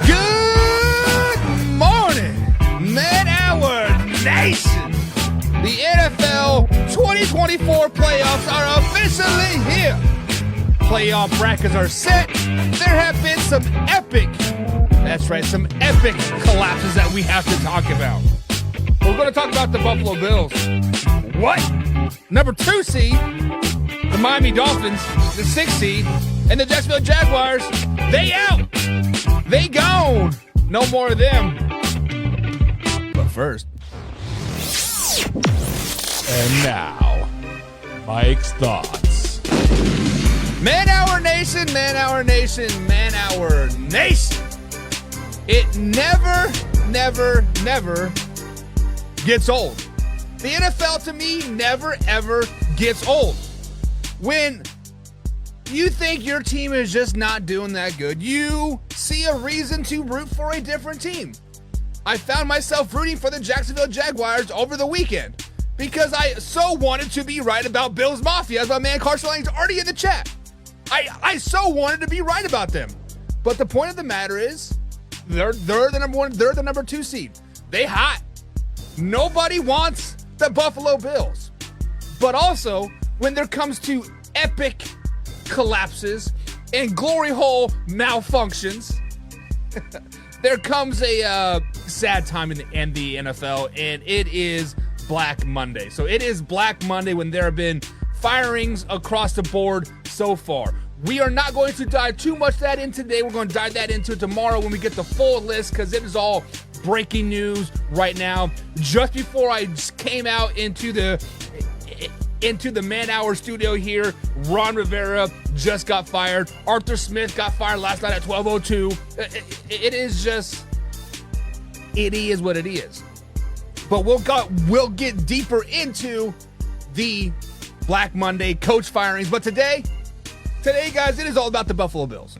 Good morning, Man Hour Nation. The NFL 2024 playoffs are officially here. Playoff brackets are set. There have been some epic collapses that we have to talk about. We're going to talk about the Buffalo Bills. What? Number 2 seed, the Miami Dolphins, the 6th seed, and the Jacksonville Jaguars, they out. They gone. No more of them. But first. And now, Mike's thoughts. Man Hour Nation, Man Hour Nation, Man Hour Nation. It never gets old. The NFL to me never ever gets old. When you think your team is just not doing that good, you see a reason to root for a different team. I found myself rooting for the Jacksonville Jaguars over the weekend because I so wanted to be right about Bills Mafia, as my man Carson Lang's already in the chat. I so wanted to be right about them. But the point of the matter is, they're the number 1, they're the number 2 seed. They hot. Nobody wants the Buffalo Bills. But also, when there comes to epic collapses and glory hole malfunctions, there comes a sad time in the NFL, and it is Black Monday. So it is Black Monday when there have been firings across the board so far. We are not going to dive too much that in today. We're going to dive that into tomorrow when we get the full list, because it is all breaking news right now. Just before I came out into the Man Hour studio here, Ron Rivera just got fired. Arthur Smith got fired last night at 12:02. It is what it is. But we'll get deeper into the Black Monday coach firings. But today, guys, it is all about the Buffalo Bills.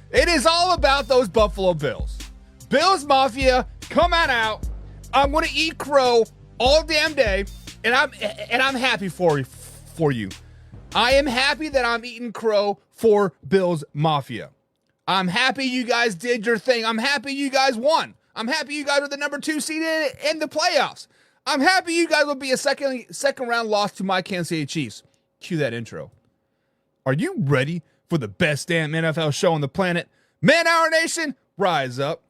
It is all about those Buffalo Bills. Bills Mafia, come on out. I'm going to eat crow all damn day, and I'm happy for you. I am happy that I'm eating crow for Bills Mafia. I'm happy you guys did your thing. I'm happy you guys won. I'm happy you guys are the number 2 seed in the playoffs. I'm happy you guys will be a second round loss to my Kansas City Chiefs. Cue that intro. Are you ready for the best damn NFL show on the planet? Man Hour Nation, rise up.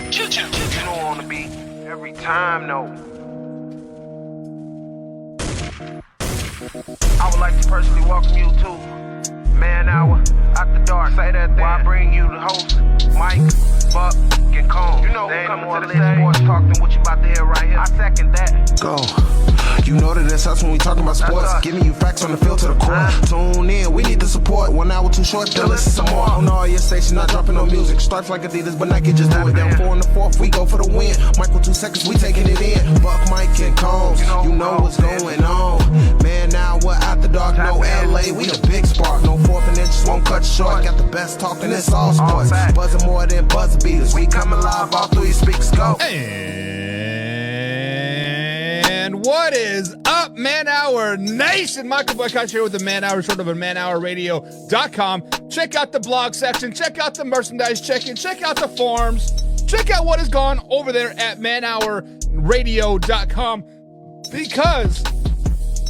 You know on the beat every time, no. I would like to personally welcome you to Man Hour After Dark. Say that thing. While I bring you the host, Mike, Buck, and Cone. You know who's coming to the sports talk than what you about to hear right here. I second that. Go. You know that it's us when we talking about sports. Giving you facts on the field to the core. Tune in, we need the support. 1 hour too short, then listen some more. On all your stations, not dropping no music. Starts like Adidas, but Nike just do it. Down 4 in the 4th, we go for the win. Michael 2 seconds, we taking it in. Buck, Mike, and Combs, you know what's going on. Man, now we're after dark, no LA, we the big spark. No 4th and inches, won't cut you short. Got the best talking, it's all sports. Buzzing more than buzzer beaters. We coming live all through your speakers, go. And what is up, Man Hour Nation? Michael Boycott here with the Man Hour, sort of a manhourradio.com. Check out the blog section. Check out the merchandise check-in. Check out the forums. Check out what is gone over there at manhourradio.com, because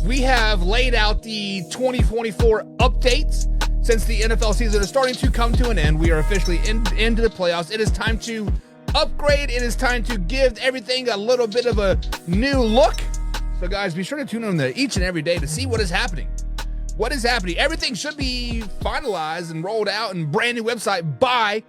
we have laid out the 2024 updates. Since the NFL season is starting to come to an end, we are officially into the playoffs. It is time to upgrade. It is time to give everything a little bit of a new look. So guys, be sure to tune in each and every day to see what is happening. What is happening? Everything should be finalized and rolled out and brand new website by,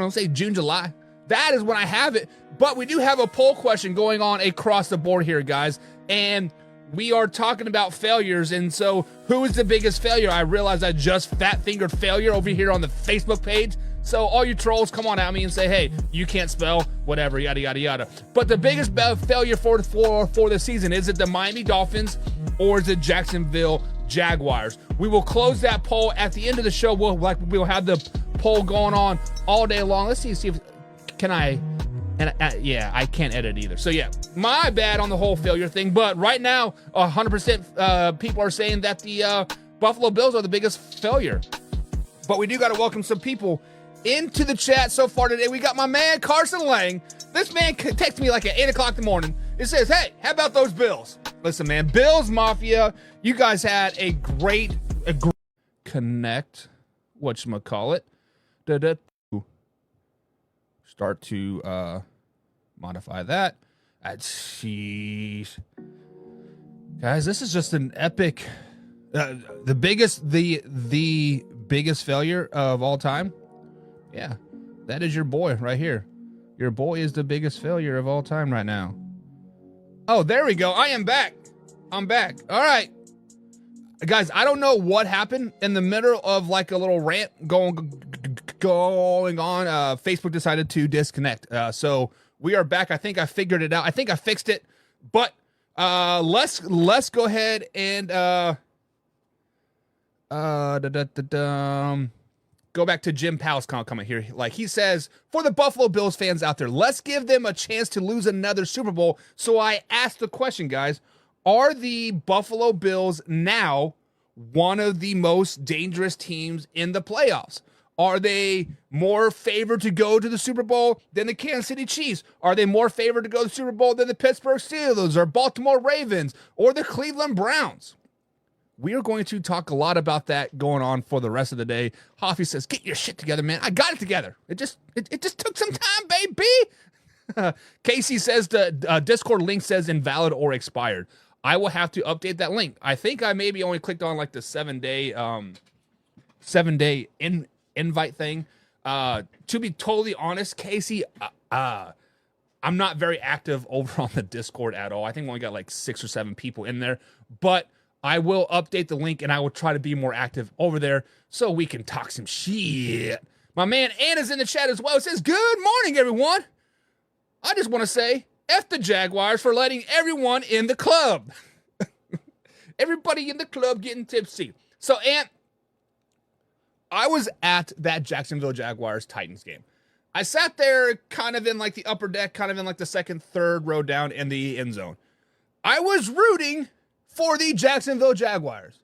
say June, July. That is when I have it. But we do have a poll question going on across the board here, guys. And we are talking about failures. And so who is the biggest failure? I realize I just fat-fingered failure over here on the Facebook page. So all you trolls, come on at me and say, hey, you can't spell, whatever, yada, yada, yada. But the biggest failure for the season, is it the Miami Dolphins or is it Jacksonville Jaguars? We will close that poll at the end of the show. We'll have the poll going on all day long. Let's see if can I And yeah, I can't edit either. So yeah, my bad on the whole failure thing. But right now, 100% people are saying that the Buffalo Bills are the biggest failure. But we do got to welcome some people into the chat so far today. We got my man Carson Lang. This man texted me like at 8 o'clock in the morning. It says, hey, how about those Bills? Listen, man, Bills Mafia, you guys had a great connect, whatchamacallit. Start to modify that. Jeez. Guys, this is just an epic, the biggest failure of all time. Yeah, that is your boy right here. Your boy is the biggest failure of all time right now. Oh, there we go. I am back. I'm back. All right. Guys, I don't know what happened in the middle of like a little rant going on. Facebook decided to disconnect. So we are back. I think I figured it out. I think I fixed it. But let's go ahead and go back to Jim Powell's comment here. Like he says, for the Buffalo Bills fans out there, let's give them a chance to lose another Super Bowl. So I asked the question, guys, are the Buffalo Bills now one of the most dangerous teams in the playoffs? Are they more favored to go to the Super Bowl than the Kansas City Chiefs? Are they more favored to go to the Super Bowl than the Pittsburgh Steelers or Baltimore Ravens or the Cleveland Browns? We are going to talk a lot about that going on for the rest of the day. Hoffy says, get your shit together, man. I got it together. It just took some time, baby. Casey says the Discord link says invalid or expired. I will have to update that link. I think I maybe only clicked on like the 7-day invite thing. To be totally honest, Casey, I'm not very active over on the Discord at all. I think we only got like 6 or 7 people in there, but I will update the link and I will try to be more active over there so we can talk some shit. My man Anna's in the chat as well. It says, good morning, everyone. I just want to say, F the Jaguars for letting everyone in the club. Everybody in the club getting tipsy. So, Ant, I was at that Jacksonville Jaguars Titans game. I sat there kind of in like the upper deck, kind of in like the second, third row down in the end zone. I was rooting for the Jacksonville Jaguars.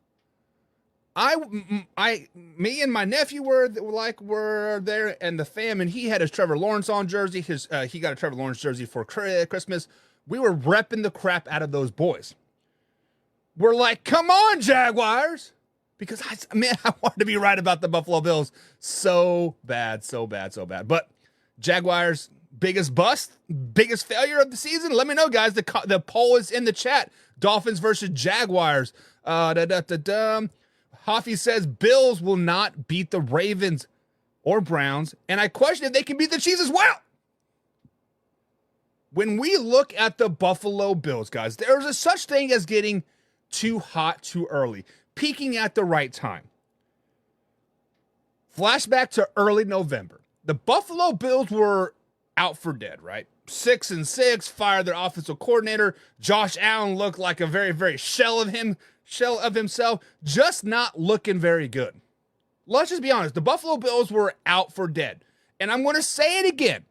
Me and my nephew were there, and the fam, and he had his Trevor Lawrence on jersey. He got a Trevor Lawrence jersey for Christmas. We were repping the crap out of those boys. We're like, come on, Jaguars. Because I wanted to be right about the Buffalo Bills so bad. But Jaguars, biggest bust, biggest failure of the season? Let me know, guys. The poll is in the chat. Dolphins versus Jaguars. Hoffy says Bills will not beat the Ravens or Browns. And I question if they can beat the Chiefs as well. When we look at the Buffalo Bills, guys, there's a such thing as getting too hot too early. Peaking at the right time. Flashback to early November. The Buffalo Bills were out for dead, right? 6-6, fired their offensive coordinator. Josh Allen looked like a very, very shell of himself, just not looking very good. Let's just be honest. The Buffalo Bills were out for dead. And I'm going to say it again.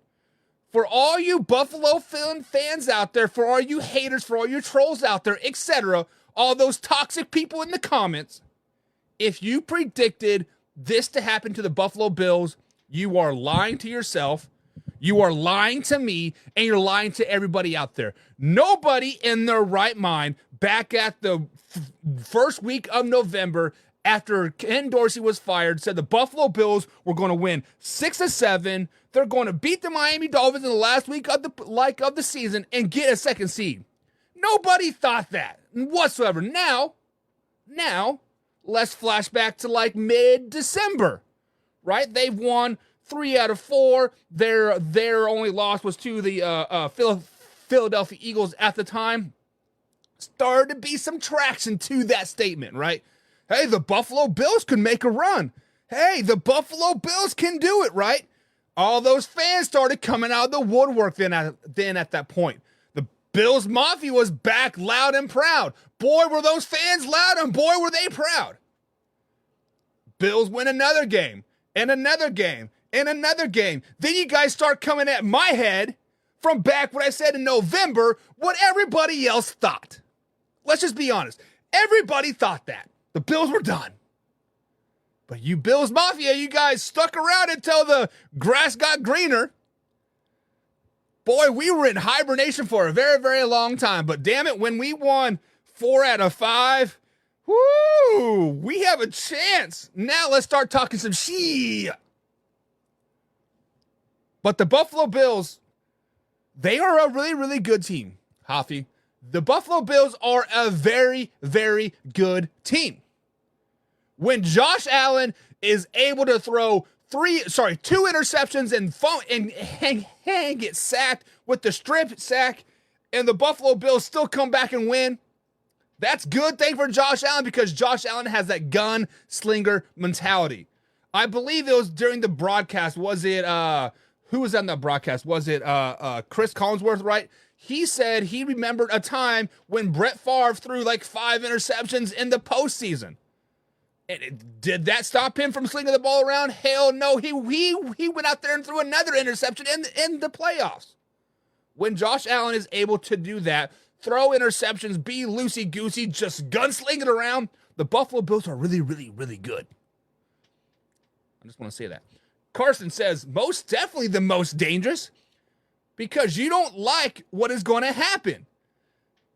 For all you Buffalo fans out there, for all you haters, for all you trolls out there, etc., all those toxic people in the comments, if you predicted this to happen to the Buffalo Bills, you are lying to yourself, you are lying to me, and you're lying to everybody out there. Nobody in their right mind back at the first week of November after Ken Dorsey was fired said the Buffalo Bills were going to win 6-7. They're going to beat the Miami Dolphins in the last week of the season and get a second seed. Nobody thought that whatsoever. Now, let's flash back to like mid-December, right? They've won 3 out of 4. Their only loss was to the Philadelphia Eagles at the time. Started to be some traction to that statement, right? Hey, the Buffalo Bills can make a run. Hey, the Buffalo Bills can do it, right? All those fans started coming out of the woodwork then at that point. Bills Mafia was back loud and proud. Boy, were those fans loud, and boy, were they proud. Bills win another game, and another game, and another game. Then you guys start coming at my head from back when I said in November what everybody else thought. Let's just be honest. Everybody thought that. The Bills were done. But you Bills Mafia, you guys stuck around until the grass got greener. Boy, we were in hibernation for a very, very long time. But damn it, when we won 4 out of 5, woo, we have a chance. Now let's start talking some shit. But the Buffalo Bills, they are a really, really good team, Hoffy. The Buffalo Bills are a very, very good team. When Josh Allen is able to throw 2 interceptions and get sacked with the strip sack, and the Buffalo Bills still come back and win, that's good thing for Josh Allen because Josh Allen has that gunslinger mentality. I believe it was during the broadcast. Was it who was on that broadcast? Was it Chris Collinsworth, right? He said he remembered a time when Brett Favre threw like 5 interceptions in the postseason. And did that stop him from slinging the ball around? Hell no. He went out there and threw another interception in the playoffs. When Josh Allen is able to do that, throw interceptions, be loosey-goosey, just gunsling it around, the Buffalo Bills are really, really, really good. I just want to say that. Carson says, most definitely the most dangerous because you don't like what is going to happen.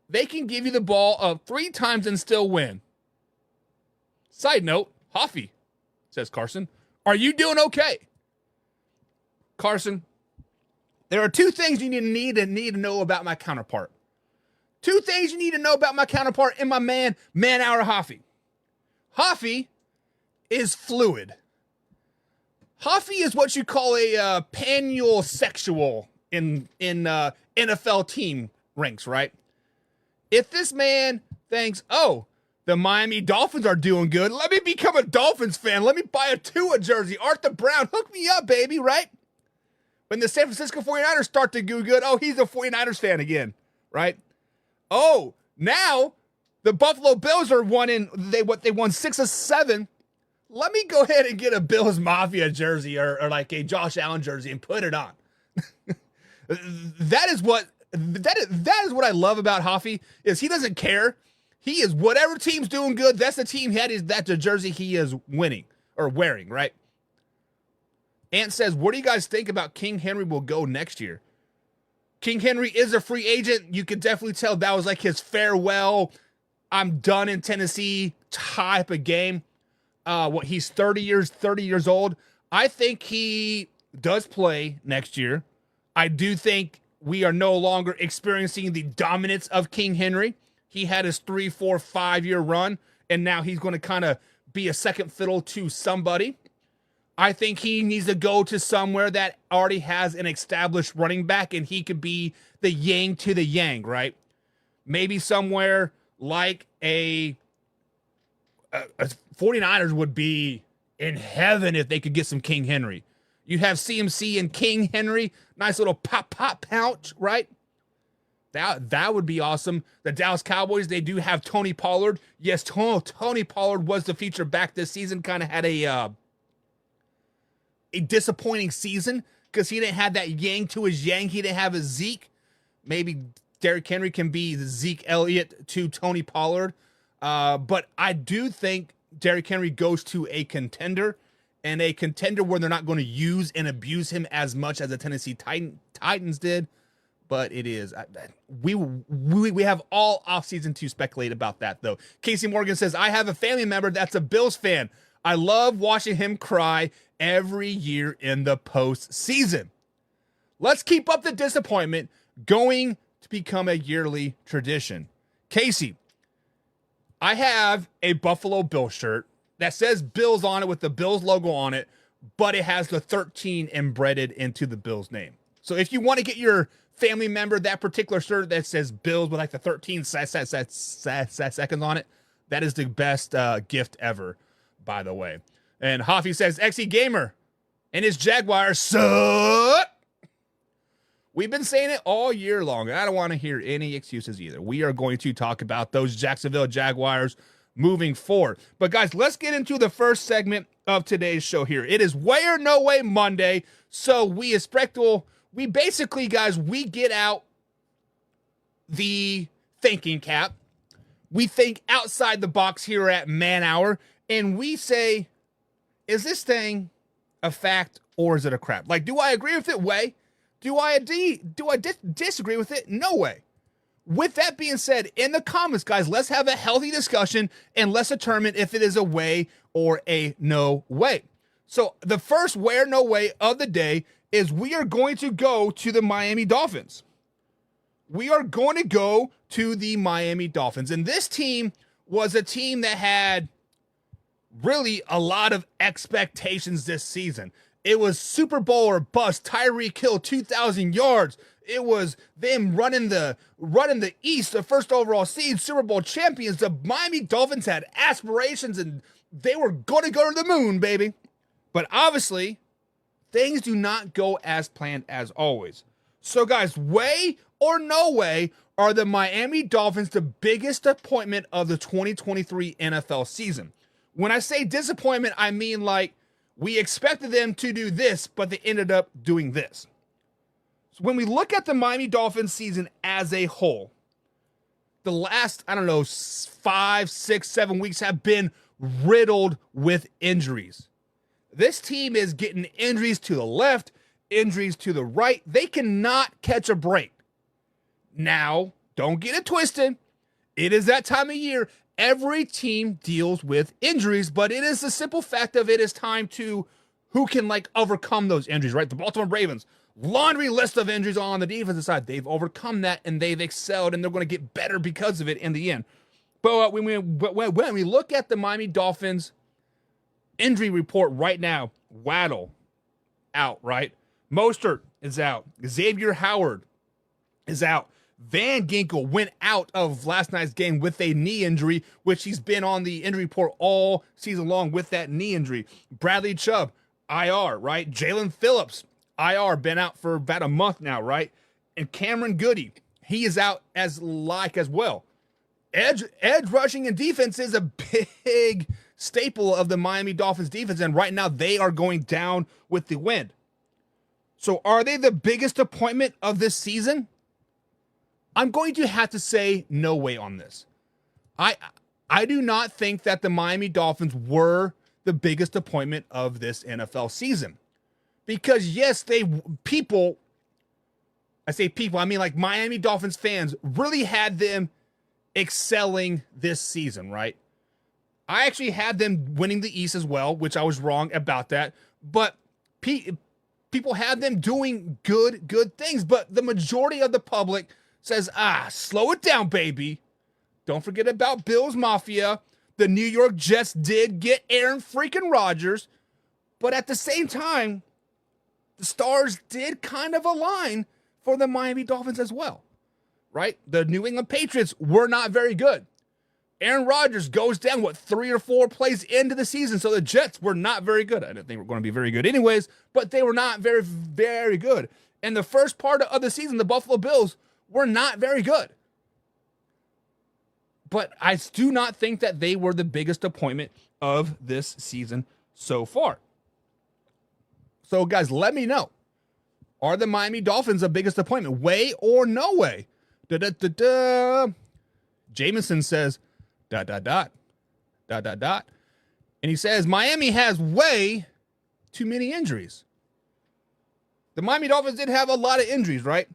They can give you the ball 3 times and still win. Side note, Hoffy, says Carson, are you doing okay? Carson, there are 2 things you need to know about my counterpart. 2 things you need to know about my counterpart and my man hour Hoffy. Hoffy is fluid. Hoffy is what you call a pansexual in NFL team ranks, right? If this man thinks, oh, the Miami Dolphins are doing good, let me become a Dolphins fan. Let me buy a Tua jersey. Arthur Brown, hook me up, baby, right? When the San Francisco 49ers start to do good, oh, he's a 49ers fan again, right? Oh, now the Buffalo Bills are they won 6 of 7. Let me go ahead and get a Bills Mafia jersey or like a Josh Allen jersey and put it on. That is what I love about Hoffy is he doesn't care. He is whatever team's doing good. That's the team that's the jersey he is winning or wearing, right? Ant says, what do you guys think about King Henry will go next year? King Henry is a free agent. You could definitely tell that was like his farewell, I'm done in Tennessee type of game. He's 30 years old. I think he does play next year. I do think we are no longer experiencing the dominance of King Henry. He had his 3, 4, 5-year run, and now he's going to kind of be a second fiddle to somebody. I think he needs to go to somewhere that already has an established running back, and he could be the yang to the yang, right? Maybe somewhere like a 49ers would be in heaven if they could get some King Henry. You'd have CMC and King Henry, nice little pop pouch, right? That would be awesome. The Dallas Cowboys, they do have Tony Pollard. Yes, Tony Pollard was the feature back this season. Kind of had a disappointing season because he didn't have that yang to his yang. He didn't have a Zeke. Maybe Derrick Henry can be the Zeke Elliott to Tony Pollard. But I do think Derrick Henry goes to a contender, and a contender where they're not going to use and abuse him as much as the Tennessee Titans did. But it is. We have all offseason to speculate about that, though. Casey Morgan says, I have a family member that's a Bills fan. I love watching him cry every year in the postseason. Let's keep up the disappointment, going to become a yearly tradition. Casey, I have a Buffalo Bills shirt that says Bills on it with the Bills logo on it, but it has the 13 embedded into the Bills name. So if you want to get your family member that particular shirt that says Bills with like the 13 seconds on it, that is the best gift ever, by the way. And Hoffy says, XE Gamer and his Jaguars suck. We've been saying it all year long. I don't want to hear any excuses either. We are going to talk about those Jacksonville Jaguars moving forward. But guys, let's get into the first segment of today's show here. It is Way or No Way Monday, so we expect we basically, guys, we get out the thinking cap. We think outside the box here at Man Hour, and we say, is this thing a fact or is it a crap? Like, do I agree with it? Way. Do I disagree with it? No way. With that being said, in the comments, guys, let's have a healthy discussion and let's determine if it is a way or a no way. So the first way or no way of the day is we are going to go to the Miami Dolphins. We are going to go to the Miami Dolphins. And this team was a team that had really a lot of expectations this season. It was Super Bowl or bust. Tyreek Hill, 2,000 yards. It was them running the East, the first overall seed, Super Bowl champions. The Miami Dolphins had aspirations and they were going to go to the moon, baby. But obviously, things do not go as planned as always. So, guys, way or no way are the Miami Dolphins the biggest disappointment of the 2023 NFL season. When I say disappointment, I mean like we expected them to do this, but they ended up doing this. So when we look at the Miami Dolphins season as a whole, the last, 5, 6, 7 weeks have been riddled with injuries. This team is getting injuries to the left, injuries to the right. They cannot catch a break. Now, don't get it twisted. It is that time of year. Every team deals with injuries, but it is the simple fact of it is time to who can overcome those injuries, right? The Baltimore Ravens, laundry list of injuries on the defensive side. They've overcome that and they've excelled and they're going to get better because of it in the end. But when we look at the Miami Dolphins injury report right now, Waddle out, right? Mostert is out. Xavier Howard is out. Van Ginkel went out of last night's game with a knee injury, which he's been on the injury report all season long with that knee injury. Bradley Chubb, IR, right? Jalen Phillips, IR, been out for about a month now, right? And Cameron Goody, he is out as well. Edge rushing and defense is a big staple of the Miami Dolphins defense, and right now they are going down with the wind. So are they the biggest disappointment of this season? I'm going to have to say no way on this. I do not think that the Miami Dolphins were the biggest disappointment of this NFL season. Because yes, I mean like Miami Dolphins fans really had them excelling this season, right? I actually had them winning the East as well, which I was wrong about that. But people had them doing good things. But the majority of the public says, slow it down, baby. Don't forget about Bills Mafia. The New York Jets did get Aaron freaking Rodgers. But at the same time, the stars did kind of align for the Miami Dolphins as well, right? The New England Patriots were not very good. Aaron Rodgers goes down, 3 or 4 plays into the season, so the Jets were not very good. I didn't think we were going to be very good anyways, but they were not very, very good. And the first part of the season, the Buffalo Bills were not very good. But I do not think that they were the biggest disappointment of this season so far. So, guys, let me know. Are the Miami Dolphins the biggest disappointment? Way or no way? Jameson says, ... And he says, Miami has way too many injuries. The Miami Dolphins did have a lot of injuries, right?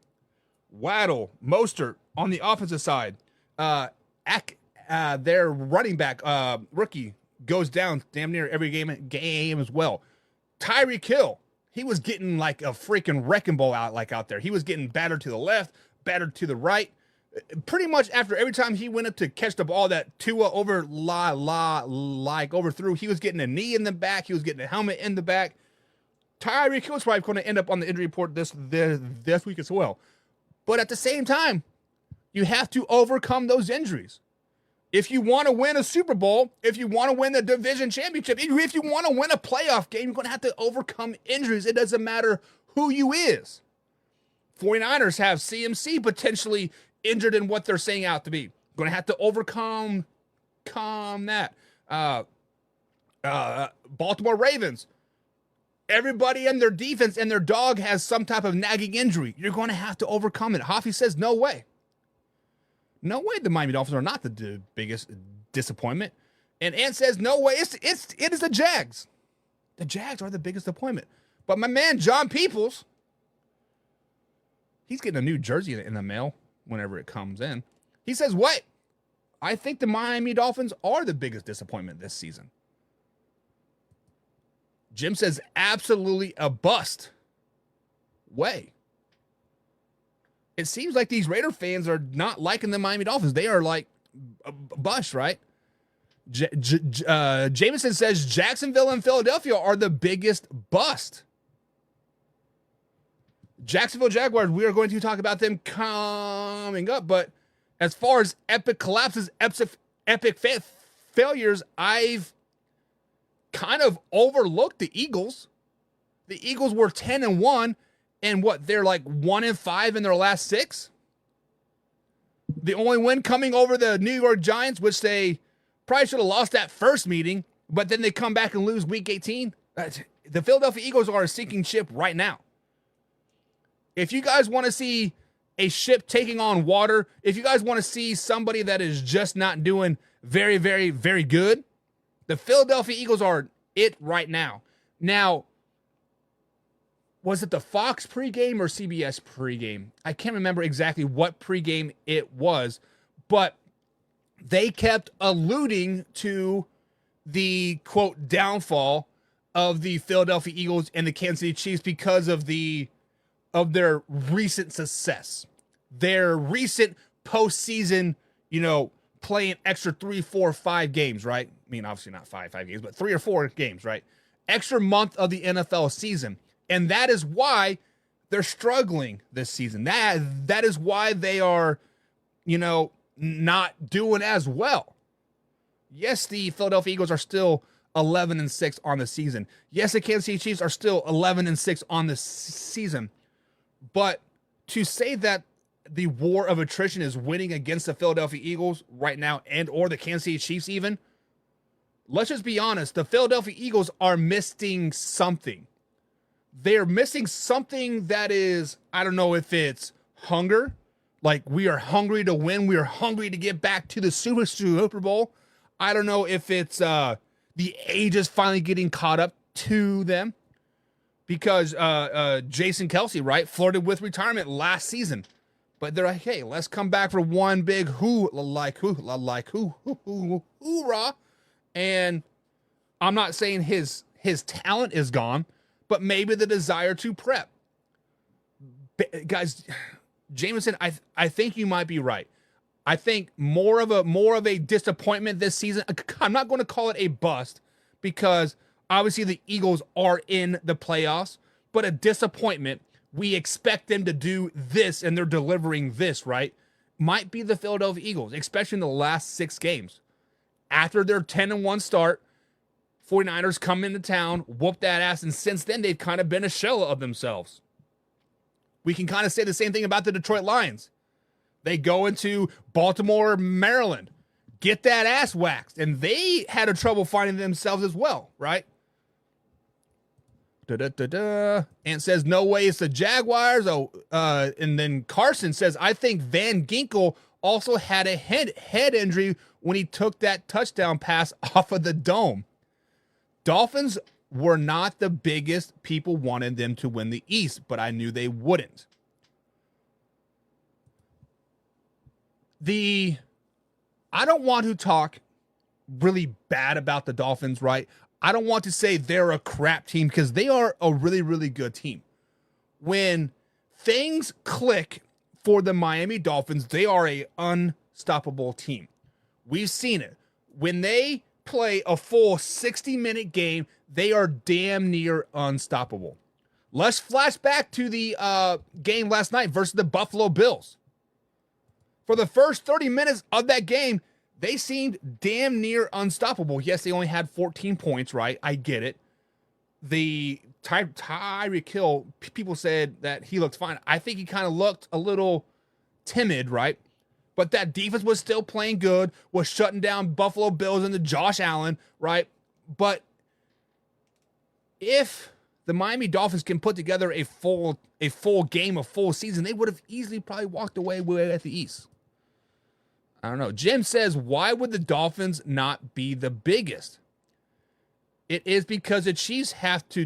Waddle, Mostert on the offensive side. Their running back, rookie, goes down damn near every game as well. Tyreek Hill, he was getting like a freaking wrecking ball out there. He was getting battered to the left, battered to the right. Pretty much after every time he went up to catch the ball that Tua overthrew, he was getting a knee in the back. He was getting a helmet in the back. Tyreek Hill is probably going to end up on the injury report this week as well. But at the same time, you have to overcome those injuries. If you want to win a Super Bowl, if you want to win the division championship, if you want to win a playoff game, you're going to have to overcome injuries. It doesn't matter who you is. 49ers have CMC potentially injured in what they're saying out to be. Going to have to overcome that. Baltimore Ravens. Everybody in their defense and their dog has some type of nagging injury. You're going to have to overcome it. Hoffy says, no way. No way the Miami Dolphins are not the biggest disappointment. And Ant says, no way. It is the Jags. The Jags are the biggest disappointment. But my man, John Peoples, he's getting a new jersey in the mail whenever it comes in. He says, what? I think the Miami Dolphins are the biggest disappointment this season. Jim says, absolutely a bust. Way. It seems like these Raider fans are not liking the Miami Dolphins. They are like a bust, right? Jameson says Jacksonville and Philadelphia are the biggest bust. Jacksonville Jaguars, we are going to talk about them coming up, but as far as epic collapses, epic failures, I've kind of overlooked the Eagles. The Eagles were 10-1, and what, they're like 1-5 in their last 6? The only win coming over the New York Giants, which they probably should have lost that first meeting, but then they come back and lose week 18. The Philadelphia Eagles are a sinking ship right now. If you guys want to see a ship taking on water, if you guys want to see somebody that is just not doing very, very, very good, the Philadelphia Eagles are it right now. Now, was it the Fox pregame or CBS pregame? I can't remember exactly what pregame it was, but they kept alluding to the, quote, downfall of the Philadelphia Eagles and the Kansas City Chiefs because of their recent success, their recent postseason, playing extra 3, 4, 5 games, right? I mean, obviously not five games, but 3 or 4 games, right? Extra month of the NFL season. And that is why they're struggling this season. That is why they are, not doing as well. Yes, the Philadelphia Eagles are still 11-6 on the season. Yes, the Kansas City Chiefs are still 11-6 on the season. But to say that the war of attrition is winning against the Philadelphia Eagles right now and or the Kansas City Chiefs even, let's just be honest. The Philadelphia Eagles are missing something. They're missing something that is, I don't know if it's hunger, like we are hungry to win. We are hungry to get back to the Super Bowl. I don't know if it's the age is finally getting caught up to them. Because Jason Kelsey, right, flirted with retirement last season. But they're like, hey, let's come back for one big hoorah. And I'm not saying his talent is gone, but maybe the desire to prep. Guys, Jameson, I think you might be right. I think more of a disappointment this season. I'm not going to call it a bust because obviously the Eagles are in the playoffs, but a disappointment. We expect them to do this and they're delivering this, right? Might be the Philadelphia Eagles, especially in the last 6 games. After their 10-1 start, 49ers come into town, whoop that ass, and since then they've kind of been a shell of themselves. We can kind of say the same thing about the Detroit Lions. They go into Baltimore, Maryland, get that ass waxed, and they had a trouble finding themselves as well, right? Ant says, no way it's the Jaguars. And then Carson says, I think Van Ginkel also had a head injury when he took that touchdown pass off of the dome. Dolphins were not the biggest. People wanted them to win the East, but I knew they wouldn't. I don't want to talk really bad about the Dolphins, right? I don't want to say they're a crap team because they are a really, really good team. When things click for the Miami Dolphins, they are an unstoppable team. We've seen it. When they play a full 60-minute game, they are damn near unstoppable. Let's flash back to the game last night versus the Buffalo Bills. For the first 30 minutes of that game, they seemed damn near unstoppable. Yes, they only had 14 points, right? I get it. The Tyreek Hill, people said that he looked fine. I think he kind of looked a little timid, right? But that defense was still playing good, was shutting down Buffalo Bills and the Josh Allen, right? But if the Miami Dolphins can put together a full game, a full season, they would have easily probably walked away at the East. I don't know. Jim says, why would the Dolphins not be the biggest? It is because the Chiefs have to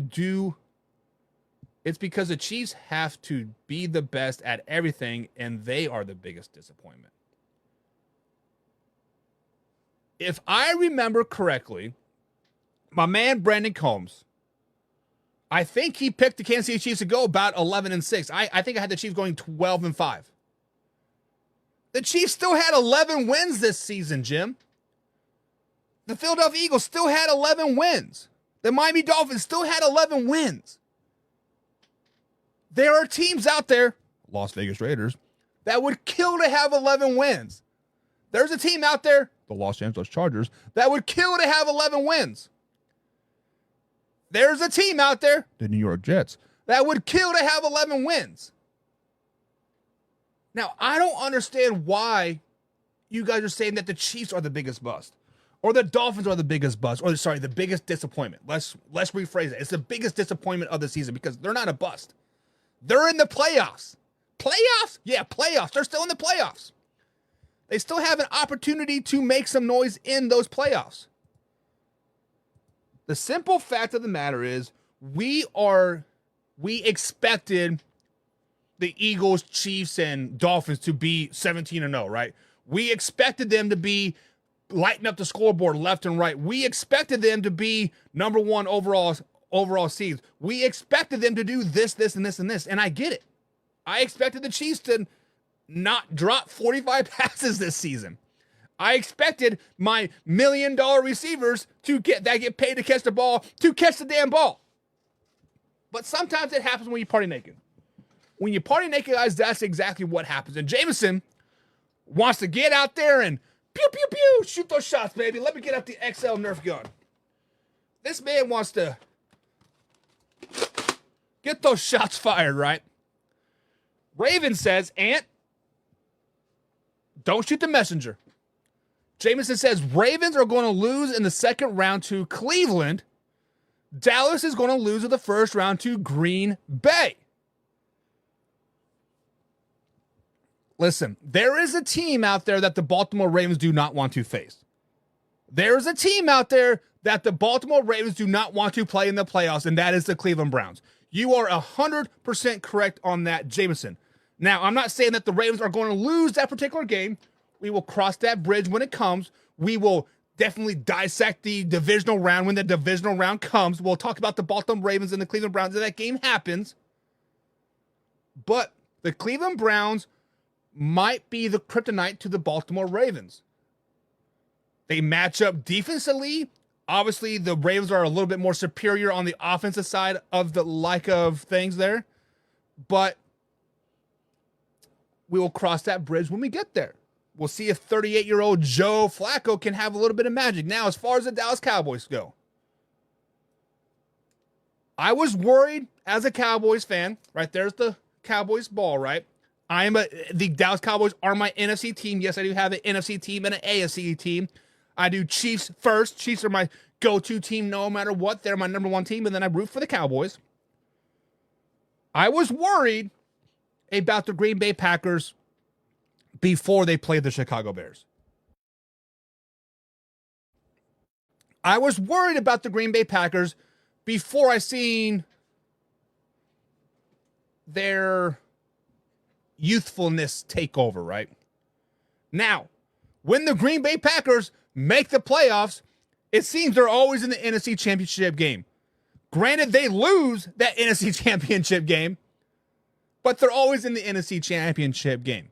be the best at everything, and they are the biggest disappointment. If I remember correctly, my man Brandon Combs, I think he picked the Kansas City Chiefs to go about 11-6. I think I had the Chiefs going 12-5. The Chiefs still had 11 wins this season, Jim. The Philadelphia Eagles still had 11 wins. The Miami Dolphins still had 11 wins. There are teams out there, Las Vegas Raiders, that would kill to have 11 wins. There's a team out there, the Los Angeles Chargers, that would kill to have 11 wins. There's a team out there, the New York Jets, that would kill to have 11 wins. Now, I don't understand why you guys are saying that the Chiefs are the biggest bust, or the Dolphins are the biggest bust, or sorry, the biggest disappointment. Let's rephrase it. It's the biggest disappointment of the season because they're not a bust. They're in the playoffs. Playoffs? Yeah, playoffs. They're still in the playoffs. They still have an opportunity to make some noise in those playoffs. The simple fact of the matter is we expected the Eagles, Chiefs, and Dolphins to be 17-0, right? We expected them to be lighting up the scoreboard left and right. We expected them to be number one overall seeds. We expected them to do this, and this, and this, and I get it. I expected the Chiefs to not drop 45 passes this season. I expected my $1 million receivers to get paid to catch the ball, to catch the damn ball. But sometimes it happens when you party naked. When you party naked, guys, that's exactly what happens. And Jameson wants to get out there and pew, pew, pew, shoot those shots, baby. Let me get out the XL Nerf gun. This man wants to get those shots fired, right? Raven says, Ant, don't shoot the messenger. Jameson says Ravens are going to lose in the second round to Cleveland. Dallas is going to lose in the first round to Green Bay. Listen, there is a team out there that the Baltimore Ravens do not want to face. There is a team out there that the Baltimore Ravens do not want to play in the playoffs, and that is the Cleveland Browns. You are 100% correct on that, Jameson. Now, I'm not saying that the Ravens are going to lose that particular game. We will cross that bridge when it comes. We will definitely dissect the divisional round when the divisional round comes. We'll talk about the Baltimore Ravens and the Cleveland Browns if that game happens. But the Cleveland Browns might be the kryptonite to the Baltimore Ravens. They match up defensively. Obviously, the Ravens are a little bit more superior on the offensive side of things there. But we will cross that bridge when we get there. We'll see if 38-year-old Joe Flacco can have a little bit of magic. Now, as far as the Dallas Cowboys go, I was worried as a Cowboys fan. Right, there's the Cowboys ball, right? The Dallas Cowboys are my NFC team. Yes, I do have an NFC team and an AFC team. I do Chiefs first. Chiefs are my go-to team no matter what. They're my number one team, and then I root for the Cowboys. I was worried about the Green Bay Packers before they played the Chicago Bears. I was worried about the Green Bay Packers before I seen their youthfulness take over, right? Now, when the Green Bay Packers make the playoffs, it seems they're always in the NFC Championship game. Granted, they lose that NFC Championship game, but they're always in the NFC Championship game.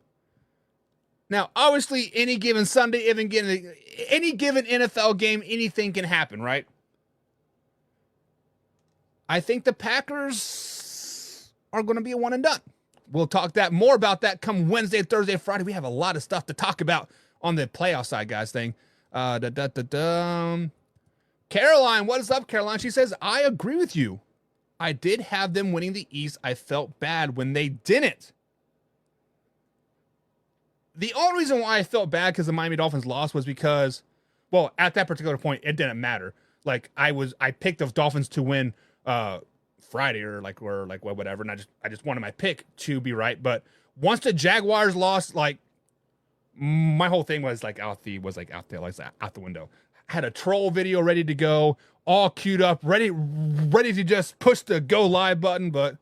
Now, obviously, any given Sunday, any given NFL game, anything can happen, right? I think the Packers are going to be a one and done. We'll talk more about that come Wednesday, Thursday, Friday. We have a lot of stuff to talk about on the playoff side, guys. Caroline, what is up, Caroline? She says, I agree with you. I did have them winning the East. I felt bad when they didn't. The only reason why I felt bad because the Miami Dolphins lost was because, well, at that particular point, it didn't matter. Like, I picked the Dolphins to win Friday or whatever, and I just wanted my pick to be right. But once the Jaguars lost, like my whole thing was out the window. I had a troll video ready to go, all queued up, ready to just push the go live button, but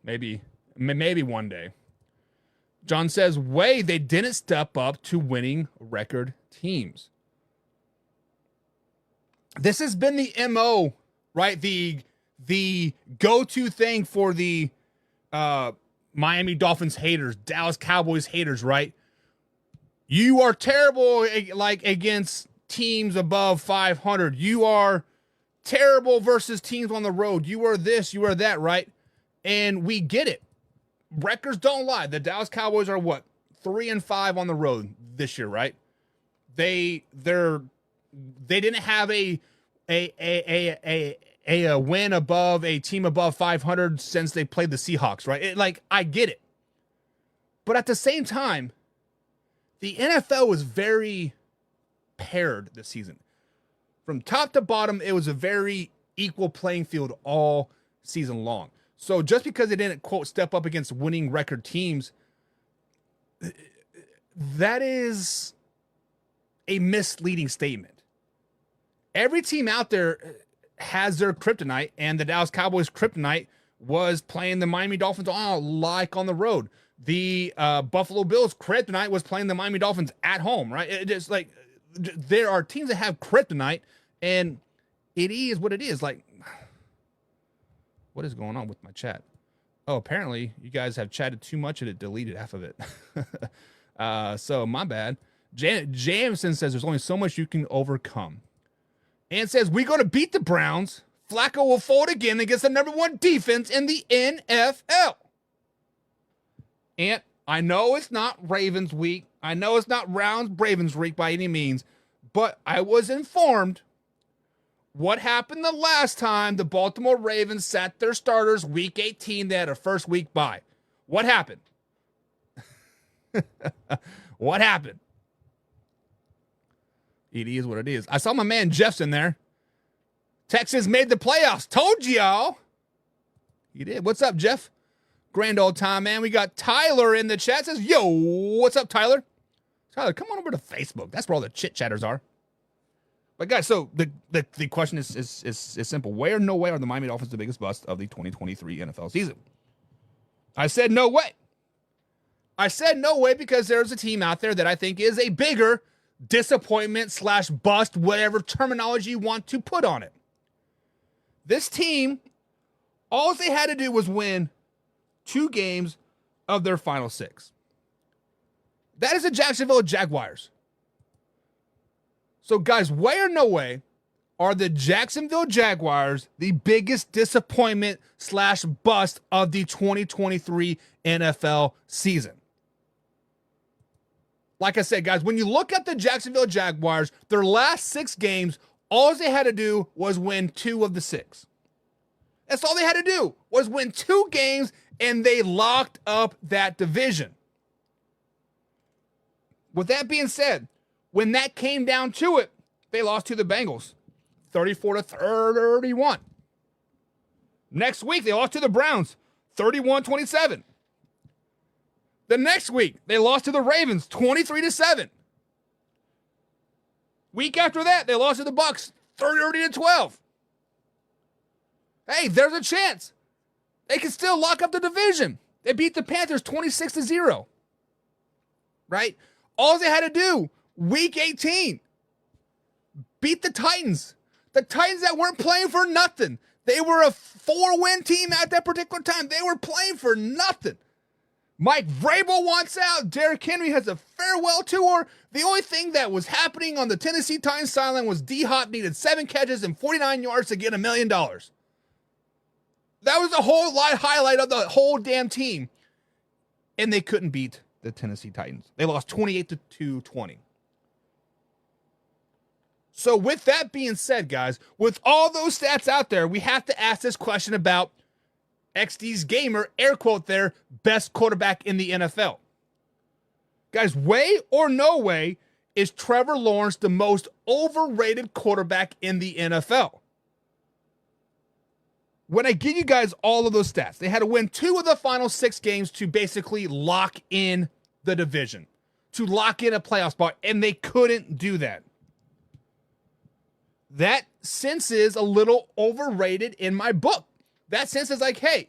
maybe one day. John says, they didn't step up to winning record teams. This has been the MO, right? The go-to thing for the Miami Dolphins haters, Dallas Cowboys haters, right? You are terrible against teams above 500. You are terrible versus teams on the road. You are this, you are that, right? And we get it. Records don't lie. The Dallas Cowboys are 3-5 on the road this year, right? They didn't have a win above a team above 500 since they played the Seahawks, right? I get it. But at the same time, the NFL was very paired this season. From top to bottom, it was a very equal playing field all season long. So just because they didn't, quote, step up against winning record teams, that is a misleading statement. Every team out there has their kryptonite, and the Dallas Cowboys' kryptonite was playing the Miami Dolphins on the road. The Buffalo Bills' kryptonite was playing the Miami Dolphins at home, right? It just there are teams that have kryptonite, and it is what it is. What is going on with my chat? Oh, apparently you guys have chatted too much and it deleted half of it. So my bad. Jameson says there's only so much you can overcome. And says, we're going to beat the Browns. Flacco will fold again against the number 1 defense in the NFL. And I know it's not Ravens week. I know it's not Ravens week by any means. But I was informed what happened the last time the Baltimore Ravens sat their starters week 18. They had a first week bye. What happened? What happened? It is what it is. I saw my man Jeff's in there. Texas made the playoffs. Told y'all. He did. What's up, Jeff? Grand old time, man. We got Tyler in the chat. Says, yo, what's up, Tyler? Tyler, come on over to Facebook. That's where all the chit-chatters are. But guys, so the question is simple. Where, no way, are the Miami Dolphins the biggest bust of the 2023 NFL season? I said no way. I said no way because there's a team out there that I think is a bigger disappointment / bust, whatever terminology you want to put on it. This team, all they had to do was win 2 games of their final 6. That is the Jacksonville Jaguars. So, guys, way or no way are the Jacksonville Jaguars the biggest disappointment / bust of the 2023 NFL season? Like I said, guys, when you look at the Jacksonville Jaguars, their last 6 games, all they had to do was win 2 of the 6. That's all they had to do was win 2 games, and they locked up that division. With that being said, when that came down to it, they lost to the Bengals, 34-31. Next week, they lost to the Browns, 31-27. The next week, they lost to the Ravens, 23-7. Week after that, they lost to the Bucs, 30-12. Hey, there's a chance. They can still lock up the division. They beat the Panthers 26-0. Right? All they had to do, week 18, beat the Titans. The Titans that weren't playing for nothing. They were a 4-win team at that particular time. They were playing for nothing. Mike Vrabel wants out. Derrick Henry has a farewell tour. The only thing that was happening on the Tennessee Titans sideline was D-Hop needed 7 catches and 49 yards to get $1 million. That was the whole highlight of the whole damn team. And they couldn't beat the Tennessee Titans. They lost 28-20. So with that being said, guys, with all those stats out there, we have to ask this question about XD's gamer, air quote there, best quarterback in the NFL. Guys, way or no way is Trevor Lawrence the most overrated quarterback in the NFL? when I give you guys all of those stats, they had to win 2 of the final 6 games to basically lock in the division, to lock in a playoff spot, and they couldn't do that. That sense is a little overrated in my book. That sense is like, hey,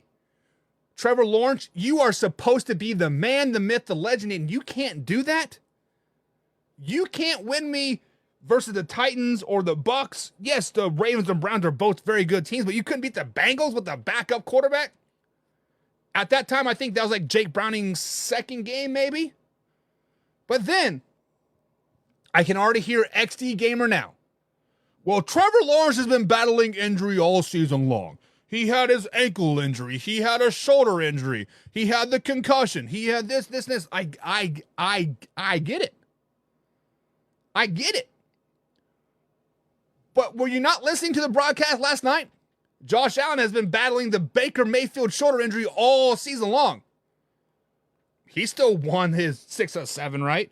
Trevor Lawrence, you are supposed to be the man, the myth, the legend, and you can't do that? You can't win me versus the Titans or the Bucks. Yes, the Ravens and Browns are both very good teams, but you couldn't beat the Bengals with the backup quarterback? At that time, I think that was like Jake Browning's second game, maybe. But then, I can already hear XD Gamer now. Well, Trevor Lawrence has been battling injury all season long. He had his ankle injury. He had a shoulder injury. He had the concussion. He had this. I get it. I get it. But were you not listening to the broadcast last night? Josh Allen has been battling the Baker Mayfield shoulder injury all season long. He still won his 6 of 7, right?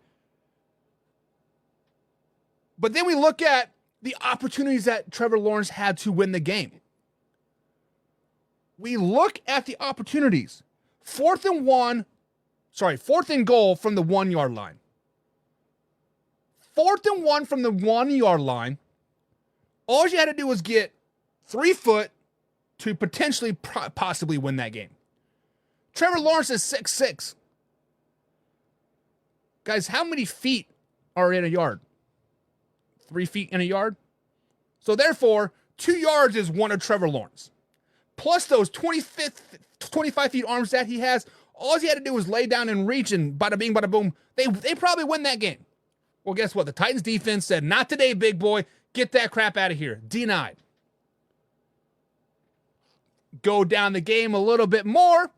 But then we look at the opportunities that Trevor Lawrence had to win the game. We look at the opportunities. 4th and goal from the 1-yard line. 4th and 1 from the 1-yard line. All you had to do was get 3 foot to potentially possibly win that game. Trevor Lawrence is 6'6". Guys, how many feet are in a yard? 3 feet in a yard? So therefore, 2 yards is one of Trevor Lawrence. Plus those 25 feet arms that he has, all he had to do was lay down and reach, and bada bing, bada boom. They probably win that game. Well, guess what? The Titans defense said, not today, big boy. Get that crap out of here. Denied. Go down the game a little bit more.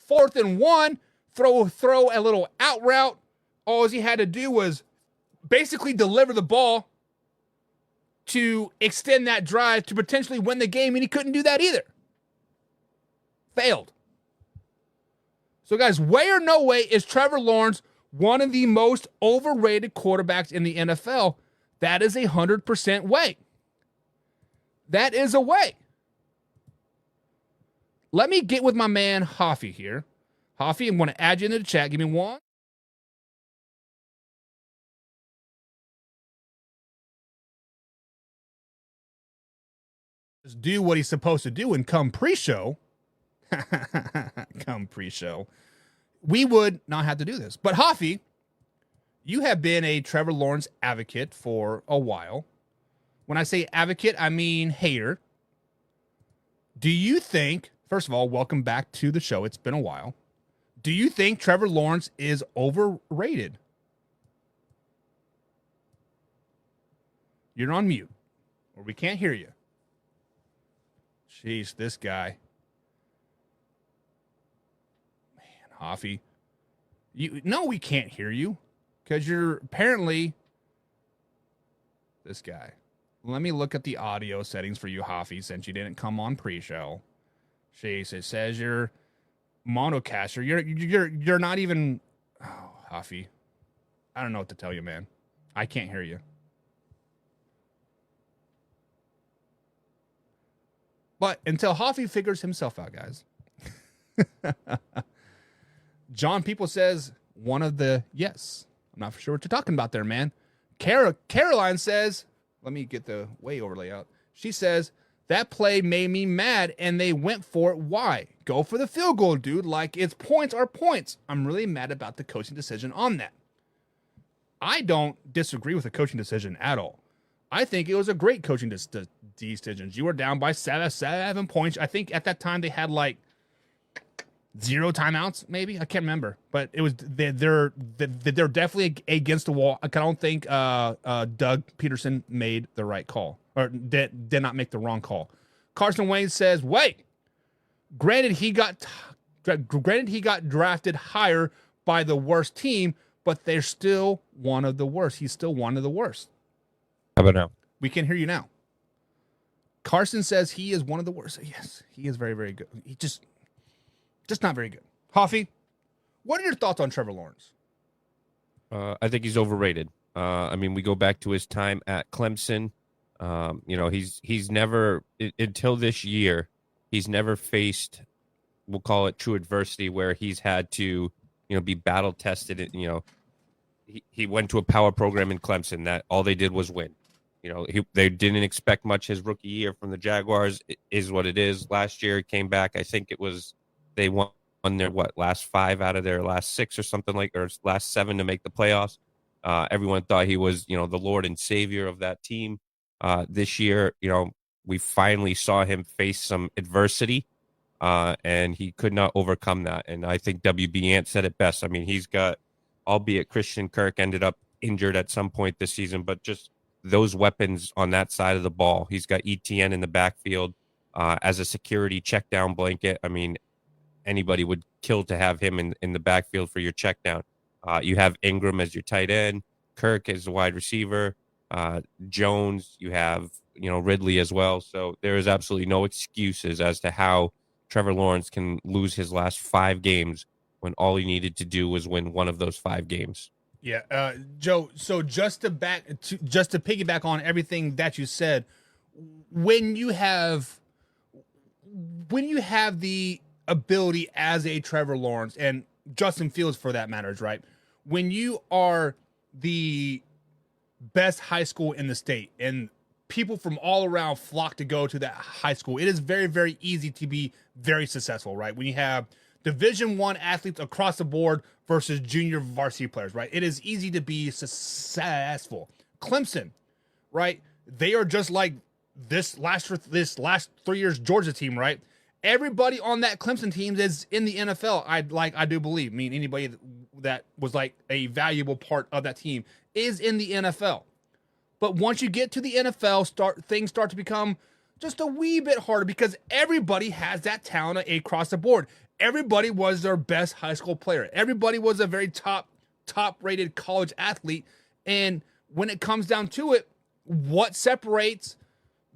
4th and 1. Throw a little out route. All he had to do was basically deliver the ball to extend that drive to potentially win the game, and he couldn't do that either. Failed. So, guys, way or no way is Trevor Lawrence one of the most overrated quarterbacks in the NFL. That is 100% way. That is a way. Let me get with my man, Hoffy, here. Hoffy, I'm going to add you into the chat. Give me one. Just do what he's supposed to do and come pre-show. Come pre-show. We would not have to do this. But Hoffy, you have been a Trevor Lawrence advocate for a while. When I say advocate, I mean hater. Do you think, first of all, welcome back to the show. It's been a while. Do you think Trevor Lawrence is overrated? You're on mute, or we can't hear you. Jeez, this guy. Man, Hoffy. No, we can't hear you. Because you're apparently this guy. Let me look at the audio settings for you, Hoffy, since you didn't come on pre-show. Jeez, it says you're monocaster. You're not even. Oh, Hoffy. I don't know what to tell you, man. I can't hear you. But until Hoffy figures himself out, guys. John People says one of the yes. I'm not for sure what you're talking about there, man. Caroline says, let me get the way overlay out. She says, that play made me mad and they went for it. Why? Go for the field goal, dude. Like, it's points are points. I'm really mad about the coaching decision on that. I don't disagree with the coaching decision at all. I think it was a great coaching decision. You were down by 7 points. I think at that time they had like 0 timeouts, maybe. I can't remember, but it was they're definitely against the wall. I don't think Doug Peterson made the right call or did not make the wrong call. Carson Wayne says, "Wait, granted he got drafted higher by the worst team, but they're still one of the worst. He's still one of the worst." How about now? We can hear you now. Carson says he is one of the worst. Yes, he is very, very good. He just not very good. Hoffy, what are your thoughts on Trevor Lawrence? I think he's overrated. I mean, we go back to his time at Clemson. He's never until this year, He's never faced, we'll call it true adversity, where he's had to, be battle tested. He went to a power program in Clemson that all they did was win. They didn't expect much his rookie year from the Jaguars. It is what it is. Last year, he came back. I think they won their last 5 out of their last 6 or something or last 7 to make the playoffs. Everyone thought he was, the Lord and Savior of that team. This year, we finally saw him face some adversity, and he could not overcome that. And I think WB Ant said it best. I mean, he's got, albeit Christian Kirk ended up injured at some point this season, but just those weapons on that side of the ball. He's got ETN in the backfield as a security check down blanket. I mean, anybody would kill to have him in the backfield for your check down. You have Ingram as your tight end, Kirk as the wide receiver, Jones, you have, Ridley as well. So there is absolutely no excuses as to how Trevor Lawrence can lose his last 5 games when all he needed to do was win one of those 5 games. Yeah, Joe. So just to piggyback on everything that you said, when you have the ability as a Trevor Lawrence and Justin Fields for that matters, right? When you are the best high school in the state and people from all around flock to go to that high school, it is very, very easy to be very successful, right? When you have Division I athletes across the board versus junior varsity players, right? It is easy to be successful. Clemson, right? They are just like this last 3 years Georgia team, right? Everybody on that Clemson team is in the NFL. I do believe. I mean, anybody that was like a valuable part of that team is in the NFL. But once you get to the NFL, things start to become just a wee bit harder because everybody has that talent across the board. Everybody was their best high school player. Everybody was a very top-rated college athlete. And when it comes down to it, what separates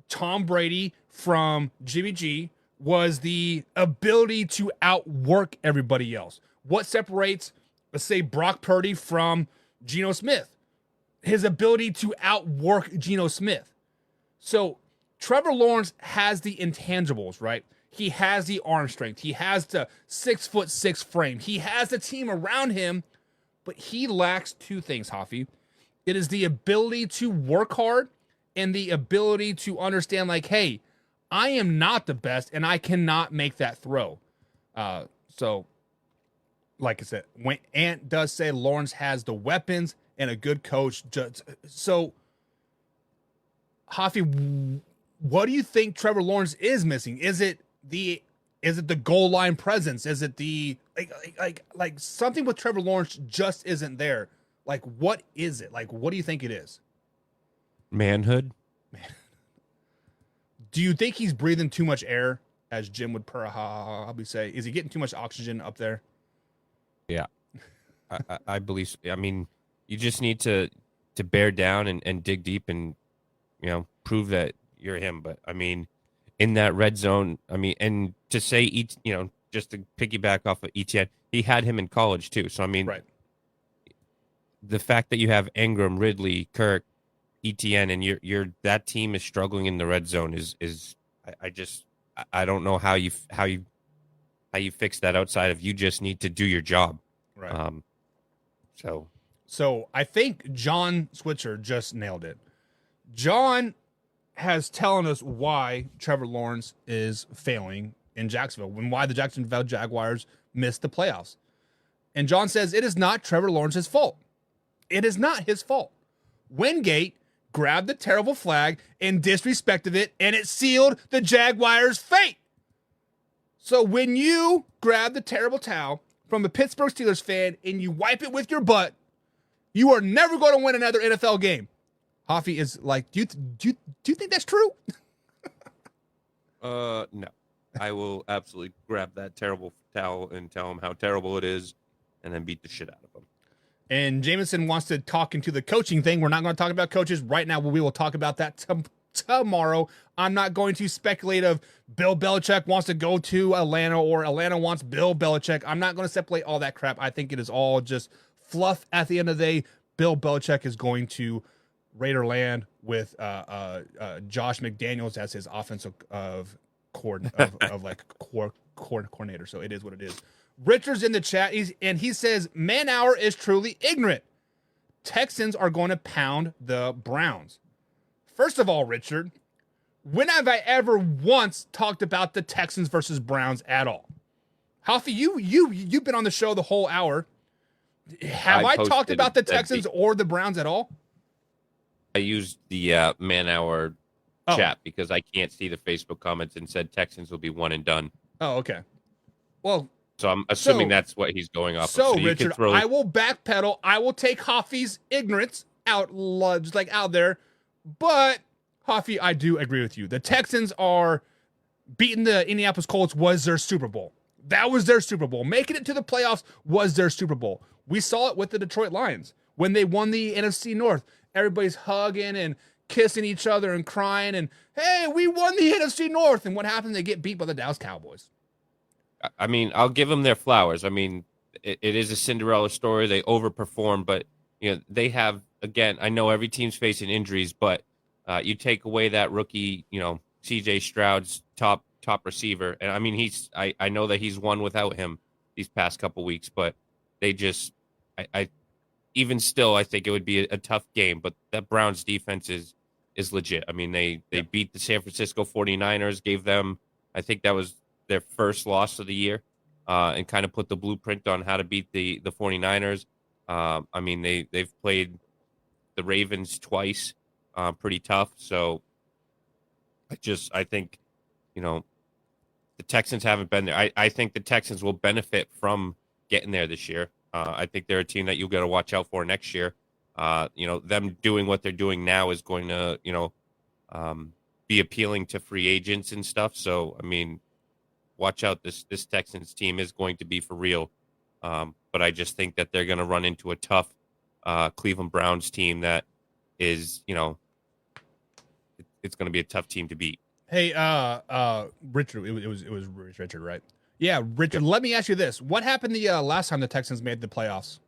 Tom Brady from Jimmy G was the ability to outwork everybody else. What separates, let's say, Brock Purdy from Geno Smith? His ability to outwork Geno Smith. So Trevor Lawrence has the intangibles, right? He has the arm strength. He has the 6'6" frame. He has the team around him, but he lacks 2 things, Hoffy. It is the ability to work hard and the ability to understand, like, hey, I am not the best and I cannot make that throw. So, like I said, when Ant does say Lawrence has the weapons and a good coach. So, Hoffy, what do you think Trevor Lawrence is missing? Is it the goal line presence? Is it the like something with Trevor Lawrence just isn't there? Like, what is it? Like, what do you think it is? Manhood. Do you think he's breathing too much air, as Jim would probably say? Is he getting too much oxygen up there? Yeah, I believe so. I mean, you just need to bear down and dig deep and, prove that you're him. But, I mean, in that red zone, I mean, and to say, just to piggyback off of ETN, he had him in college too. So, I mean, right. The fact that you have Ingram, Ridley, Kirk, ETN, and that team is struggling in the red zone is I don't know how you fix that outside of you just need to do your job. Right. So I think John Switzer just nailed it. John has telling us why Trevor Lawrence is failing in Jacksonville and why the Jacksonville Jaguars missed the playoffs. And John says it is not Trevor Lawrence's fault. It is not his fault. Wingate grabbed the terrible flag and disrespected it, and it sealed the Jaguars' fate. So when you grab the terrible towel from a Pittsburgh Steelers fan and you wipe it with your butt, you are never going to win another NFL game. Hoffy is like, do you think that's true? No. I will absolutely grab that terrible towel and tell him how terrible it is and then beat the shit out of him. And Jameson wants to talk into the coaching thing. We're not going to talk about coaches right now. We will talk about that tomorrow. I'm not going to speculate if Bill Belichick wants to go to Atlanta or Atlanta wants Bill Belichick. I'm not going to speculate all that crap. I think it is all just fluff at the end of the day. Bill Belichick is going to Raider land with Josh McDaniels as his offensive coordinator. So it is what it is. Richard's in the chat, he says, man hour is truly ignorant. Texans are going to pound the Browns. First of all, Richard, when have I ever once talked about the Texans versus Browns at all? Huffy, you've been on the show the whole hour. Have I talked about the Texans or the Browns at all? I used the man hour chat because I can't see the Facebook comments and said Texans will be one and done. Oh, okay. Well, so I'm assuming that's what he's going off of. So Richard, I will backpedal. I will take Huffy's ignorance out there. But Huffy, I do agree with you. The Texans are beating the Indianapolis Colts was their Super Bowl. That was their Super Bowl. Making it to the playoffs was their Super Bowl. We saw it with the Detroit Lions when they won the NFC North. Everybody's hugging and kissing each other and crying and, hey, we won the NFC North. And what happened? They get beat by the Dallas Cowboys. I mean, I'll give them their flowers. I mean, it is a Cinderella story. They overperform, but they have, again, I know every team's facing injuries, but you take away that rookie, CJ Stroud's top receiver. And I mean, I know that he's won without him these past couple weeks, but they just, I even still, I think it would be a tough game, but that Browns defense is legit. I mean, they beat the San Francisco 49ers, gave them, I think that was their first loss of the year, and kind of put the blueprint on how to beat the 49ers. I mean, they've played the Ravens twice, pretty tough. So I think, the Texans haven't been there. I think the Texans will benefit from getting there this year. I think they're a team that you've got to watch out for next year. Them doing what they're doing now is going to, be appealing to free agents and stuff. So, I mean, watch out. This Texans team is going to be for real. But I just think that they're going to run into a tough Cleveland Browns team that is, it's going to be a tough team to beat. Hey, Richard, it was Richard, right? Yeah, Richard, Let me ask you this. What happened the last time the Texans made the playoffs?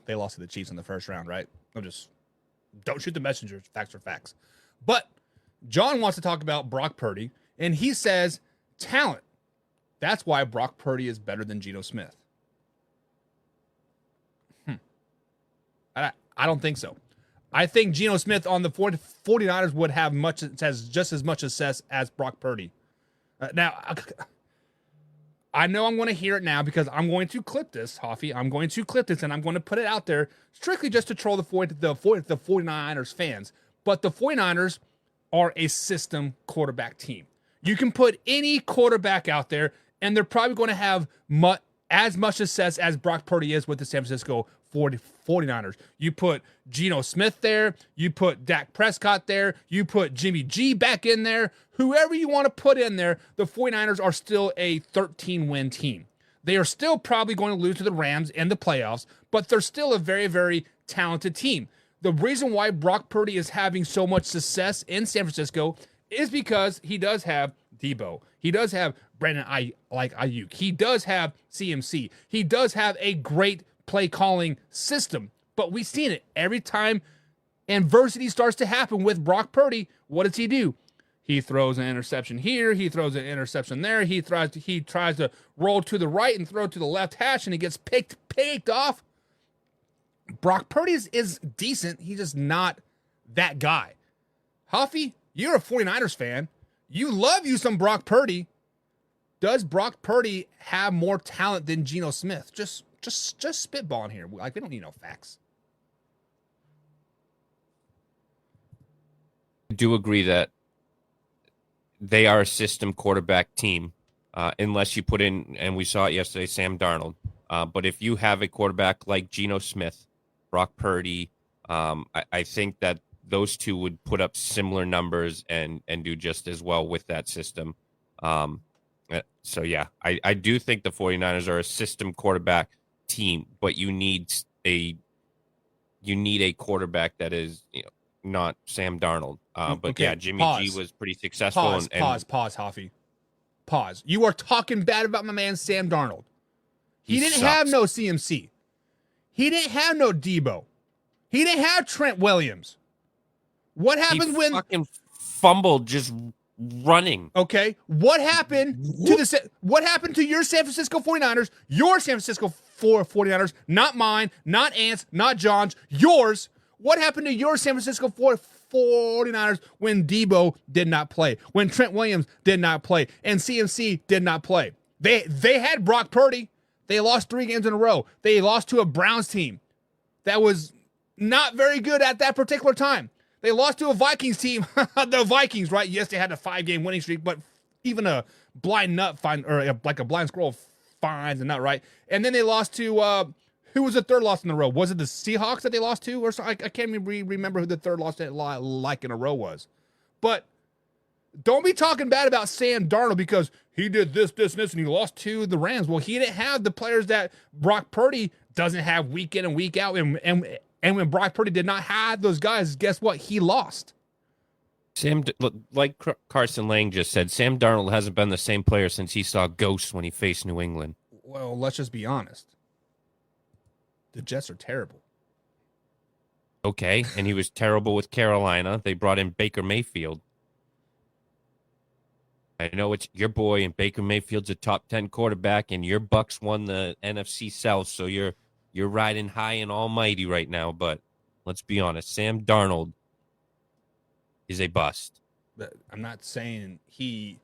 They lost to the Chiefs in the first round, right? Don't shoot the messenger. Facts are facts. But John wants to talk about Brock Purdy, and he says talent. That's why Brock Purdy is better than Geno Smith. I don't think so. I think Geno Smith on the 49ers would have just as much success as Brock Purdy. Now, I know I'm going to hear it now because I'm going to clip this, Hoffy. I'm going to clip this, and I'm going to put it out there strictly just to troll the 49ers fans. But the 49ers are a system quarterback team. You can put any quarterback out there, and they're probably going to have as much success as Brock Purdy is with the San Francisco 49ers. You put Geno Smith there, you put Dak Prescott there, you put Jimmy G back in there, whoever you want to put in there, the 49ers are still a 13-win team. They are still probably going to lose to the Rams in the playoffs, but they're still a very, very talented team. The reason why Brock Purdy is having so much success in San Francisco is because he does have Debo. He does have Brandon Ayuk. He does have CMC. He does have a great play calling system, but we've seen it every time adversity starts to happen with Brock Purdy. What does he do? He throws an interception here. He throws an interception there. He tries to roll to the right and throw to the left hash, and he gets picked off. Brock Purdy is decent. He's just not that guy. Huffy, you're a 49ers fan. You love you some Brock Purdy. Does Brock Purdy have more talent than Geno Smith? Just spitballing here. Like, we don't need no facts. I do agree that they are a system quarterback team, unless you put in, and we saw it yesterday, Sam Darnold. But if you have a quarterback like Geno Smith, Brock Purdy, I think that those two would put up similar numbers and do just as well with that system. So, yeah, I do think the 49ers are a system quarterback team, but you need a quarterback that is, not Sam Darnold. But okay, yeah, Jimmy G was pretty successful. Pause, Hoffy. Pause. You are talking bad about my man Sam Darnold. He didn't have no CMC. He didn't have no Debo. He didn't have Trent Williams. What happens when fucking fumbled just running. Okay, what happened to your San Francisco 49ers? Your San Francisco 49ers, not mine, not Ant's, not John's, yours. What happened to your San Francisco 49ers when Debo did not play, when Trent Williams did not play, and CMC did not play? They had Brock Purdy. They lost 3 games in a row. They lost to a Browns team that was not very good at that particular time. They lost to a Vikings team. The Vikings, right? Yes, they had a 5-game winning streak, but even a blind nut like a blind squirrel finds a nut, right? And then they lost to who was the third loss in a row? Was it the Seahawks that they lost to, or I can't even remember who the third loss that like in a row was. But don't be talking bad about Sam Darnold because he did this, and he lost to the Rams. Well, he didn't have the players that Brock Purdy doesn't have week in and week out, and when Brock Purdy did not have those guys, guess what? He lost. Like Carson Lang just said, Sam Darnold hasn't been the same player since he saw ghosts when he faced New England. Well, let's just be honest. The Jets are terrible. Okay, and he was terrible with Carolina. They brought in Baker Mayfield. I know it's your boy, and Baker Mayfield's a top 10 quarterback, and your Bucks won the NFC South, so you're riding high and almighty right now. But let's be honest, Sam Darnold is a bust. But I'm not saying he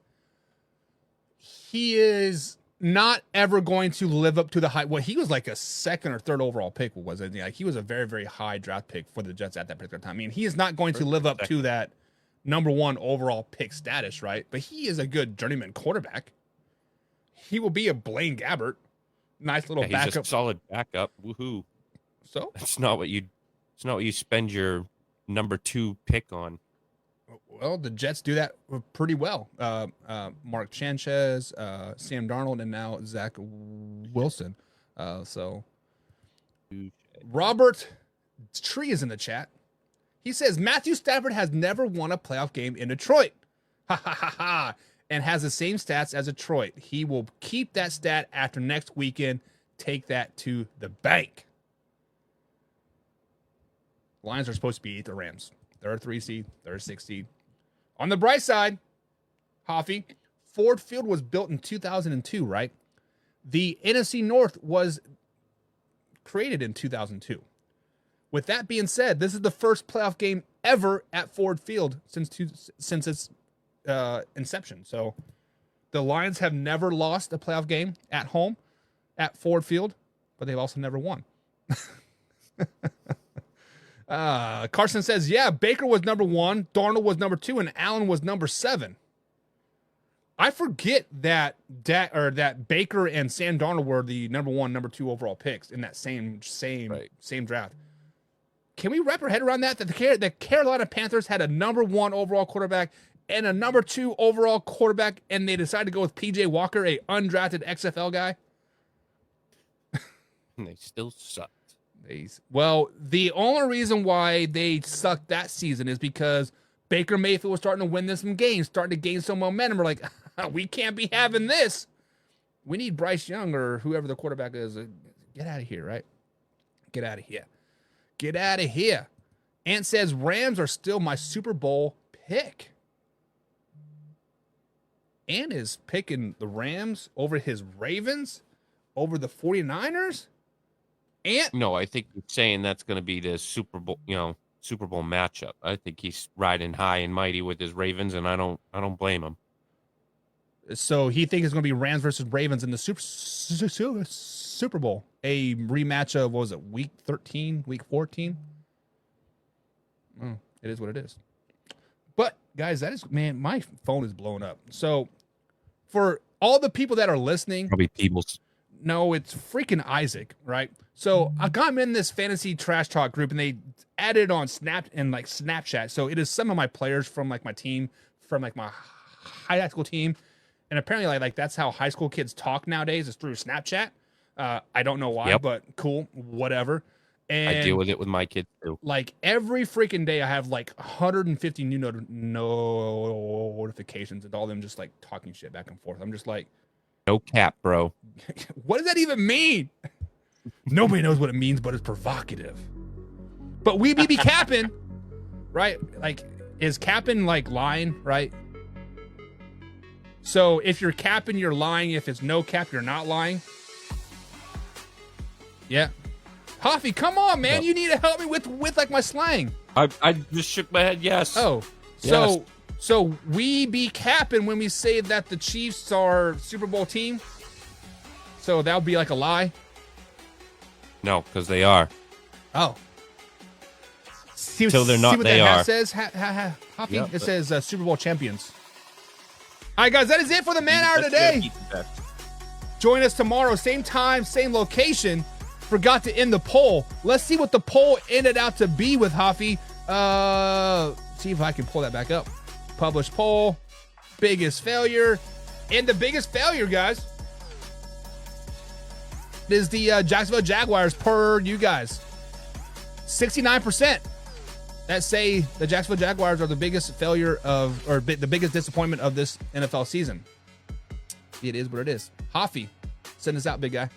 is not ever going to live up to the hype. Well, he was like a 2nd or 3rd overall pick, was it? Like he was a very, very high draft pick for the Jets at that particular time. I mean, he is not going to live up to that number 1 overall pick status, right? But he is a good journeyman quarterback. He will be a Blaine Gabbert. Nice little backup. He's a solid backup. Woohoo. So it's not what you spend your number 2 pick on. Well, the Jets do that pretty well. Mark Sanchez, Sam Darnold, and now Zach Wilson. So Robert Tree is in the chat. He says Matthew Stafford has never won a playoff game in Detroit. Ha ha ha ha. And has the same stats as Detroit. He will keep that stat after next weekend. Take that to the bank. Lions are supposed to beat the Rams. They're a 3 seed. They're a 6 seed. On the bright side, Hoffy, Ford Field was built in 2002, right? The NFC North was created in 2002. With that being said, this is the first playoff game ever at Ford Field since its inception. So the Lions have never lost a playoff game at home at Ford Field, but they've also never won. Carson says, yeah, Baker was number 1, Darnold was number 2, and Allen was number 7. I forget that Baker and Sam Darnold were the number 1, number 2 overall picks in that same draft. Can we wrap our head around that? That the Carolina Panthers had a number 1 overall quarterback and a number 2 overall quarterback, and they decided to go with PJ Walker, a undrafted XFL guy. And they still sucked. Well, the only reason why they sucked that season is because Baker Mayfield was starting to win some games, starting to gain some momentum. We're like, we can't be having this. We need Bryce Young or whoever the quarterback is. Get out of here, right? Get out of here. Get out of here. Ant says Rams are still my Super Bowl pick. Ant is picking the Rams over his Ravens, over the 49ers. Ant? No, I think he's saying that's going to be the Super Bowl matchup. I think he's riding high and mighty with his Ravens, and I don't blame him. So he thinks it's going to be Rams versus Ravens in the Super Bowl, a rematch of, what was it, week 13, week 14? Oh, it is what it is. But, guys, man, my phone is blowing up. So, for all the people that are listening. Probably Peebles. No, it's freaking Isaac, right? So, I got him in this fantasy trash talk group, and they added on Snapchat. So, it is some of my players from, my team, from, my high school team. And apparently, that's how high school kids talk nowadays, is through Snapchat. I don't know why, but cool, whatever. And I deal with it with my kids too. Every freaking day, I have 150 new notifications, and all of them just talking shit back and forth. I'm just like, no cap, bro. What does that even mean? Nobody knows what it means, but it's provocative. But we be capping, right? Is capping lying, right? So if you're capping, you're lying. If it's no cap, you're not lying. Yeah. Hoffy, come on, man. Yep. You need to help me with like my slang. I just shook my head. Yes. Oh, Yes. so we be capping when we say that the Chiefs are Super Bowl team. So that would be like a lie. No, because they are. Oh. Till they're not, See what they that hat are. says? Hoffy? Yep. It says Super Bowl champions. All right, guys, that is it for the Man Hour That's today. good. Join us tomorrow, same time, same location. Forgot to end the poll. Let's see what the poll ended out to be with Hoffy. See if I can pull that back up. Published poll. Biggest failure. And the biggest failure, guys, is the Jacksonville Jaguars per you guys. 69% that say the Jacksonville Jaguars are the biggest failure or the biggest disappointment of this NFL season. It is what it is. Hoffy, send us out, big guy.